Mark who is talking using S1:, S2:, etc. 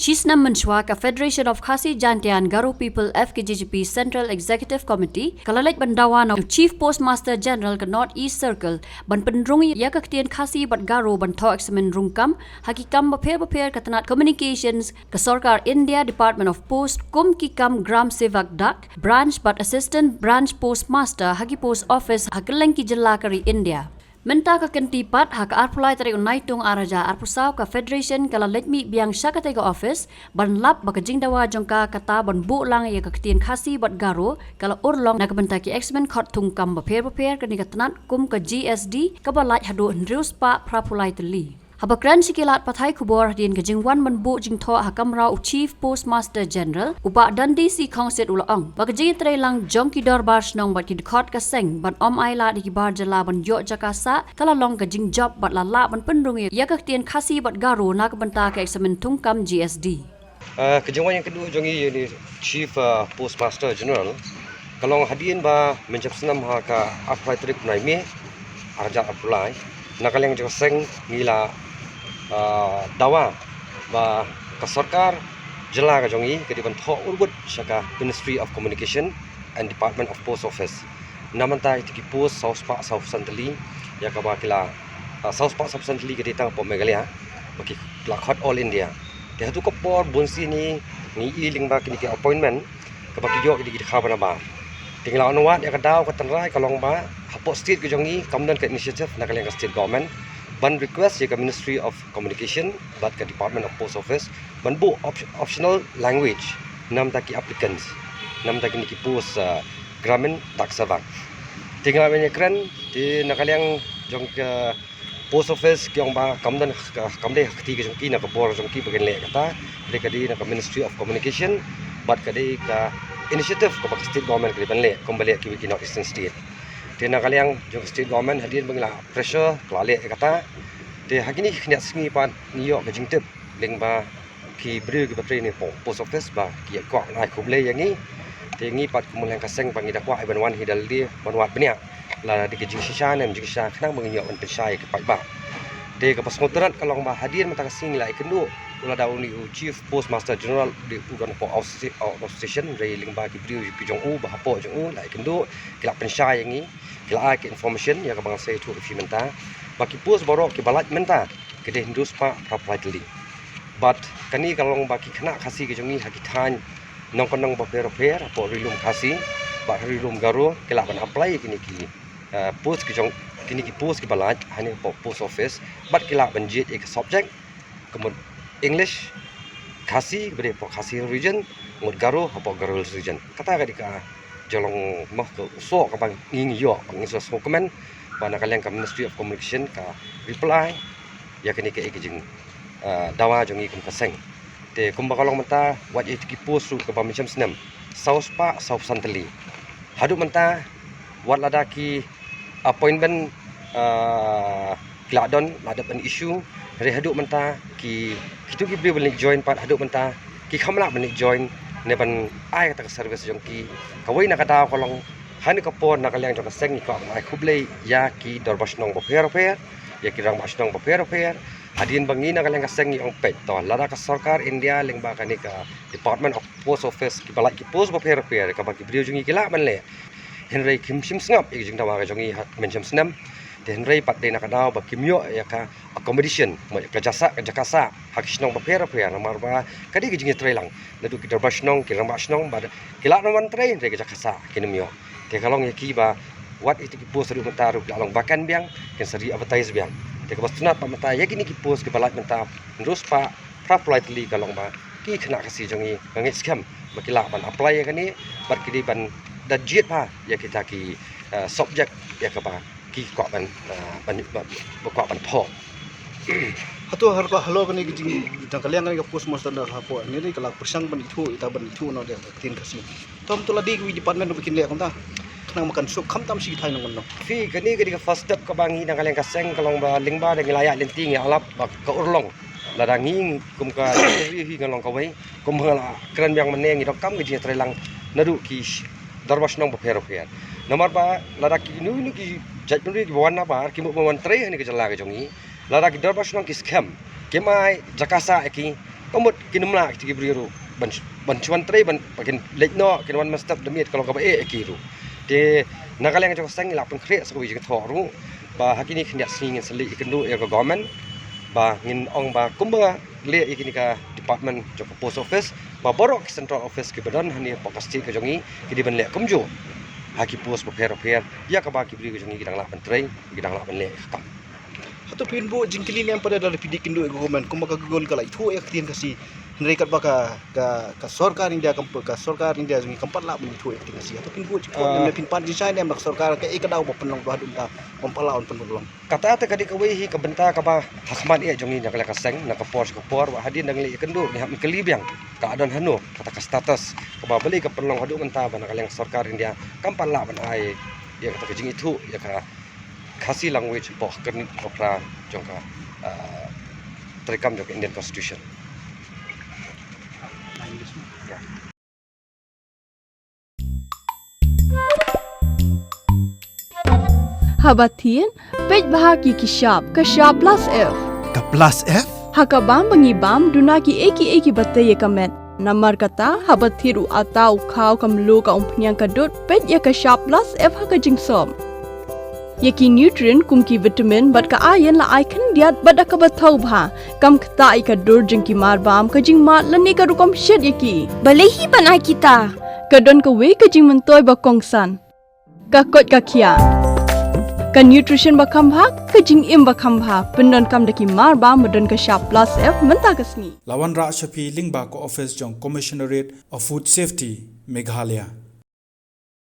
S1: Shisnam Menshwa ka Federation of Khasi Jantian Garo People FKJGP Central Executive Committee kalalek bandawan of Chief Postmaster General ka North East Circle ban penrungi ya kaktian Khasi bat Garo ban tho examen rungkam hakikam bapher katanat communications ka Sarkar India Department of Post kum kikam Gram Sevak Dak branch but assistant branch postmaster haki post office hakelengki jilla kari India. Menta ka kentipat hak arpulai tari unaitung araja arpusau ka Federation kala letmi biang syakatega office ban lap baka jingdawa jongka kata ban bu lang ya kaktian Khasi bat Garo kala urlong na kabentaki exmen khot tungkam bapher kani katanat kum ka GSD kabalaj hadu ndrius pa prapulai teli. Habakran sikilat pathai kubor din kajingwan manbu jingtho hakamrau Chief Postmaster General upa dandi si khongset ulaong bakajing trelang jongki dorbar snong bat kidkhot ka seng ban ai la di bar jala ban yo jakasa kala long kajing job bat lala ban penrungi ya kaktian Khasi bat Garo na kabenta ka examen tungkam GSD.
S2: Kejangwan yang kedua jongi ini Chief Postmaster General kalau hadirin ba mencap senam ha ka apply trip nai me arja apply nakal yang seng ngila dawa ba ka sarkar jela ka jongi ke diban tho urbut saka Ministry of Communication and Department of Post Office namanta itiki post South Park South Santali ya ka ba kila South Park South Santali ke ditang po Meghalaya baki lakhat all India dia tu ko por bonsi ni iling ba kini ke appointment ka baki yo di khabana ba tinglau nuat ya ka daw ka tanrai kalong ba hapo state ke jongi kamdan ke initiative nakaleng ka state government ban request ya ke Ministry of Communication bat ke Department of Post Office ban bu optional language nam taki applicants nam taki ni post gramin dak savak tinggal banyak keren di nakaleng jong ke Post Office kyong ba kamde hakti ke jongki na ke bor jongki bagen le kata mereka di na ke Ministry of Communication bat ke di ka initiative ke state government ke ban le kembali ke North Eastern State Tena kaliang jong state government hadir bangla pressure klale kata te hakini khniat singi pan niyo ke jingtep leng ba ki bru ki patre ni post office ba ki ko nai khuble yangi te ngi pat kumulang kaseng pangi dakwa iban wan hidal di banwat benya la di ke jing shisha nem jing shisha khna bangi yo an pesai ke pai ba te ke pas ngotrat kalong ba hadir mata kasing la ikendu ula dauni Chief Postmaster General di ugan po station railing ba ki bru ki jong u ba po jong u la ikendu kila pensai yangi kila ke information ya kabang saya tu fi menta baki post borok ki balat menta ke de hindus pa properly but kani kalong baki khana Khasi ke jongi hakitan nong konong ba per po rilum Khasi ba rilum Garo kila ban apply kini ki post ki jong kini ki post ki balat hani po post office but kila ban jet ek subject kemud English Khasi bere po Khasi region mud Garo po Garo region kata ka dika jolong mah ke so ka bang ngi yo bang so comment bana kalian ka Ministry of Communication ka reply ya kini ke jing dawa jongi kum kaseng te kum bakalong menta wat itiki post ka pamicam senam South Park South Santali hadu menta wat ladaki appointment kladon ladap an issue re hadu menta ki kitu ki boleh join pat hadu menta ki khamla boleh join neban ai kata service jongki kawai nak kata kolong hani kapon nak kalian jong seng ko ai khuble ya ki dorbasnong bapher ya ki rang basnong bapher hadin bangi nak kalian kaseng ong pet to lara ka sarkar India leng ba kani ka Department of Post Office ki balai ki post bapher ka bagi brio jongi kila man le henry kim sim sngap ik jing dawa ka jongi menjam senam henry pat de nak daw ba kimyo ya ka accommodation ka jasa ka jakasa hakisnong bapher namar ba kadi ki jing trelang nadu ki dorbasnong ki rang basnong ba kila naman tre re ka jakasa kinumyo te kalong yaki ba wat itu ki post ru mentaru kalong bakan biang ken seri advertise biang te ka bastunat pa mata yaki ni ki post ki balat menta terus pa politely kalong ba ki khna Khasi jongi ngit scam bakila ban apply ya kani bar ki ban da jet pa ya kita ki subject ya ka ba ki ko ban tho
S3: Hatu harga halo kani gijing kalian kan postmaster dah hapo ni kalau persang ban itu ita ban itu no dia tin Khasi tom tu ladi ki department bikin le konta kena makan sup kham tam si thai nong no
S2: fi kani ke first step ka bangi nang kalian kaseng kalong ba lingba de ngilaya lenting ya alap ba ka urlong ladanging kum ka hi ngalong ka wai kum hala kran yang meneng ni kam ke trelang nadu ki darbas nong bapher nomor ba ladaki nu ki jajpuri ki wana ba ki mo man tre ni ke jala ke jongi lara ki darbas nong ki scam kemai jakasa ki Komod kinumla ki briru ban chuan trei ban pakin lekno kinwan mastap demiet kalau ka e kiru de nakaleng jo sang la pen khre so wi jing thoru ba hakini khnya sing seli ikendu ya government ba ngin ong ba kumba le ikini ka department jo post office ba borok central office ki badan hani pokasti ka jongi ki di ban le kumjo haki post ba pher ya ka ba ki bri ka jongi gidang la pen trei gidang la pen le kam
S3: Hatu pin bu jingkili yang pada dalam pidik indo government kumaka gol kala itu ektin kasi mereka baka ka sorkar India ka sorkar India jungi kampat la buni itu ektin kasi hatu pin bu jikon pin pan design yang sorkar ka ikadau ba penong ba dunta pampalaon penulong
S2: kata ata kadi ka wehi ka benta ka ba hakman e jongi na kala ka seng na ka force ka por wa hadin dang le ikendu ni ham kelibyang ka adon hanu kata ka status ka ba beli ka penong hadu menta ba na kala sorkar India kampat la ban ai ya kata ka jing itu ya ka Khasi language boh kan opera jongka terekam jongka Indian Constitution.
S4: Habatin, pej bahagi kishap, kashap plus F.
S5: Ka plus F?
S4: Hakabam bangibam dunaki eki bataya kamet. Namar kata habathiru atau kau kamlu ka umpnyang kadut pej ya kashap plus F haka jingsom. Yaki nutrient kumki vitamin bat ka iron la ikan diat bada ka bathau bha kam khta ka dur jingki marbam ka jing mat lani ka rukom shed yaki balehi banai kita ka don ka we ka jing mentoy ba kongsan ka kot ka kia ka nutrition ba kam bha ka jing im ba kam bha pendon kam daki marbam madon ka sharp plus F menta kasni
S5: Lawan Ra Shafi Lingba ko office jong Commissionerate of Food Safety Meghalaya